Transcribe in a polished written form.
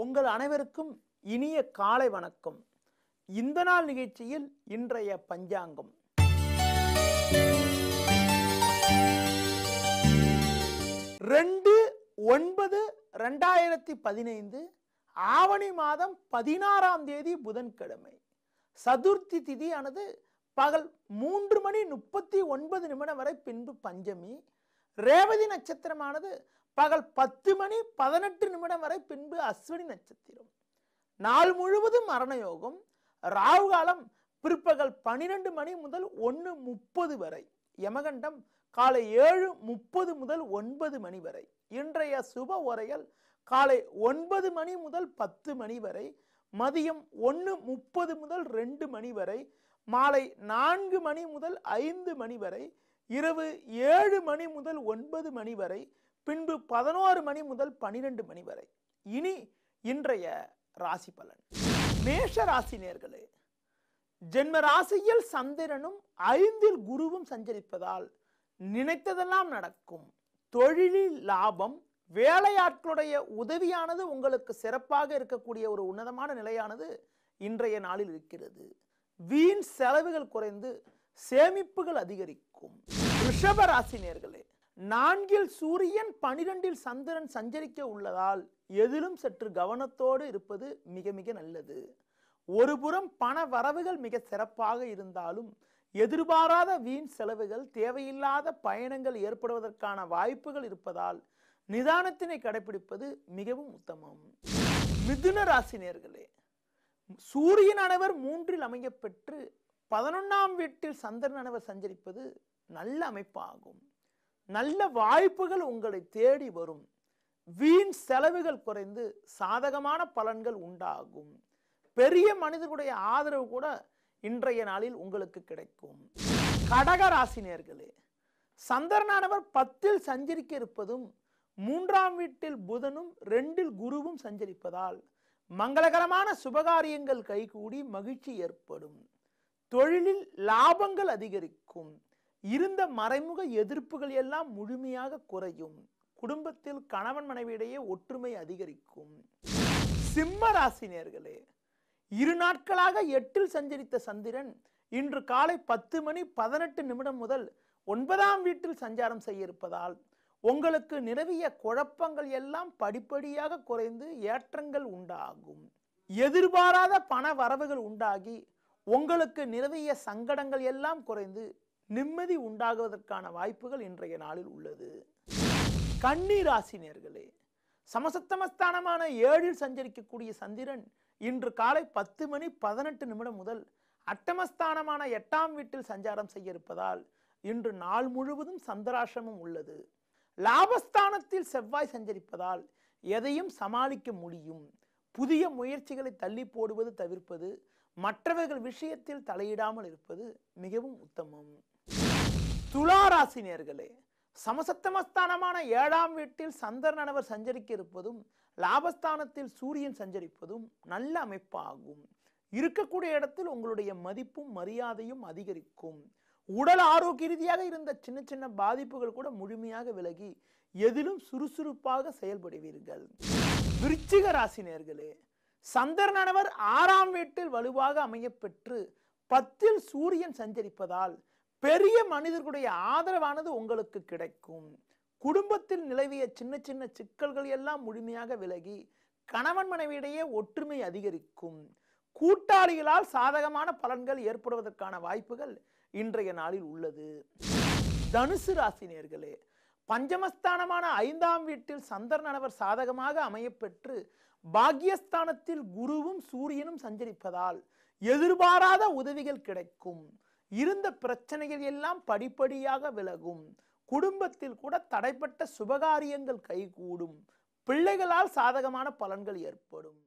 உங்கள் அனைவருக்கும் இனிய காலை வணக்கம். இந்த நாள் நிகழ்ச்சியில் இன்றைய பஞ்சாங்கம். ரெண்டு 9/2015 ஆவணி மாதம் 16ஆம் தேதி புதன்கிழமை. சதுர்த்தி திதியானது பகல் 3:39 வரை, பின்பு பஞ்சமி. ரேவதி நட்சத்திரமானது பகல் 10:18 வரை, பின்பு அஸ்வினி நட்சத்திரம். நாள் முழுவதும் மரண யோகம். ராகு காலம் பிற்பகல் 12 முதல் 1:30 வரை. யமகண்டம் காலை 7:30 முதல் 9 வரை. இன்றைய சுப ஓரைகள் காலை 9 முதல் 10 வரை, மதியம் 1:30 முதல் 2 வரை, மாலை 4 முதல் 5 வரை, இரவு 7 முதல் 9 வரை, பின்பு 11 முதல் 12 வரை. இனி இன்றைய ராசி பலன். மேஷ ராசி நேயர்களே, ஜென்ம ராசியில் சந்திரனும் 5இல் குருவும் சஞ்சரிப்பதால் நினைத்ததெல்லாம் நடக்கும். தொழிலில் லாபம். வேலையாட்களுடைய உதவியானது உங்களுக்கு சிறப்பாக இருக்கக்கூடிய ஒரு உன்னதமான நிலையானது இன்றைய நாளில் இருக்கிறது. வீண் செலவுகள் குறைந்து சேமிப்புகள் அதிகரிக்கும். ரிஷப ராசி நேயர்களே, 4இல் சூரியன் 12இல் சந்திரன் சஞ்சரிக்க உள்ளதால் எதிலும் சற்று கவனத்தோடு இருப்பது மிக மிக நல்லது. ஒருபுறம் பண வரவுகள் மிக சிறப்பாக இருந்தாலும் எதிர்பாராத வீண் செலவுகள், தேவையில்லாத பயணங்கள் ஏற்படுவதற்கான வாய்ப்புகள் இருப்பதால் நிதானத்தினை கடைபிடிப்பது மிகவும் உத்தமம். மிதுன ராசி நேயர்களே, சூரியனானவர் 3இல் அமைய பெற்று 11ஆம் வீட்டில் சந்திரனானவர் சஞ்சரிப்பது நல்ல அமைப்பாகும். நல்ல வாய்ப்புகள் உங்களை தேடி வரும். வீண் செலவுகள் குறைந்து சாதகமான பலன்கள் உண்டாகும். பெரிய மனிதர்களுடைய ஆதரவு கூட இன்றைய நாளில் உங்களுக்கு கிடைக்கும். கடக ராசி நேயர்களே, சந்திரனானவர் 10இல் சஞ்சரிக்க இருப்பதும் 3ஆம் வீட்டில் புதனும் 2இல் குருவும் சஞ்சரிப்பதால் மங்களகரமான சுபகாரியங்கள் கைகூடி மகிழ்ச்சி ஏற்படும். தொழிலில் லாபங்கள் அதிகரிக்கும். இருந்த மறைமுக எதிர்ப்புகள் எல்லாம் முழுமையாக குறையும். குடும்பத்தில் கணவன் மனைவியிடையே ஒற்றுமை அதிகரிக்கும். சிம்ம ராசி நேயர்களே, 2 நாட்களாக 8இல் சஞ்சரித்த சந்திரன் இன்று காலை 10:18 முதல் 9ஆம் வீட்டில் சஞ்சாரம் செய்ய இருப்பதால் உங்களுக்கு நிலவிய குழப்பங்கள் எல்லாம் படிப்படியாக குறைந்து ஏற்றங்கள் உண்டாகும். எதிர்பாராத பண வரவுகள் உண்டாகி உங்களுக்கு நிலவிய சங்கடங்கள் எல்லாம் குறைந்து நிம்மதி உண்டாகுவதற்கான வாய்ப்புகள் இன்றைய நாளில் உள்ளது. கன்னி ராசி நேயர்களே, சமசப்தமஸ்தானமான 7இல் சஞ்சரிக்கக்கூடிய சந்திரன் இன்று காலை 10:18 முதல் அட்டமஸ்தானமான 8ஆம் வீட்டில் சஞ்சாரம் செய்ய இருப்பதால் இன்று நாள் முழுவதும் சந்திராசிரமம் உள்ளது. லாபஸ்தானத்தில் செவ்வாய் சஞ்சரிப்பதால் எதையும் சமாளிக்க முடியும். புதிய முயற்சிகளை தள்ளி போடுவது தவிர்ப்பது, மற்றவர்கள் விஷயத்தில் தலையிடாமல் இருப்பது மிகவும் உத்தமம். துலா ராசி நேயர்களே, சமசப்தமஸ்தானமான 7ஆம் வீட்டில் சந்திரனானவர் சஞ்சரிக்க இருப்பதும் லாபஸ்தானத்தில் சூரியன் சஞ்சரிப்பதும் நல்ல அமைப்பாகும். இருக்கக்கூடிய இடத்தில் உங்களுடைய மதிப்பும் மரியாதையும் அதிகரிக்கும். உடல் ஆரோக்கிய ரீதியாக இருந்த சின்ன சின்ன பாதிப்புகள் கூட முழுமையாக விலகி எதிலும் சுறுசுறுப்பாக செயல்படுவீர்கள். விருச்சிக ராசி நேயர்களே, சந்திரனானவர் 6ஆம் வீட்டில் வலுவாக அமைய பெற்று 10இல் சூரியன் சஞ்சரிப்பதால் பெரிய மனிதர்களுடைய ஆதரவானது உங்களுக்கு கிடைக்கும். குடும்பத்தில் நிலவிய சின்ன சின்ன சிக்கல்கள் எல்லாம் முழுமையாக விலகி கணவன் மனைவியிடையே ஒற்றுமை அதிகரிக்கும். கூட்டாளிகளால் சாதகமான பலன்கள் ஏற்படுவதற்கான வாய்ப்புகள் இன்றைய நாளில் உள்ளது. தனுசு ராசி நேயர்களே, பஞ்சமஸ்தானமான 5ஆம் வீட்டில் சந்திரனானவர் சாதகமாக அமைய பெற்று பாக்யஸ்தானத்தில் குருவும் சூரியனும் சஞ்சரிப்பதால் எதிர்பாராத உதவிகள் கிடைக்கும். இருந்த பிரச்சனைகள் எல்லாம் படிப்படியாக விலகும். குடும்பத்தில் கூட தடைப்பட்ட சுபகாரியங்கள் கைகூடும். பிள்ளைகளால் சாதகமான பலன்கள் ஏற்படும்.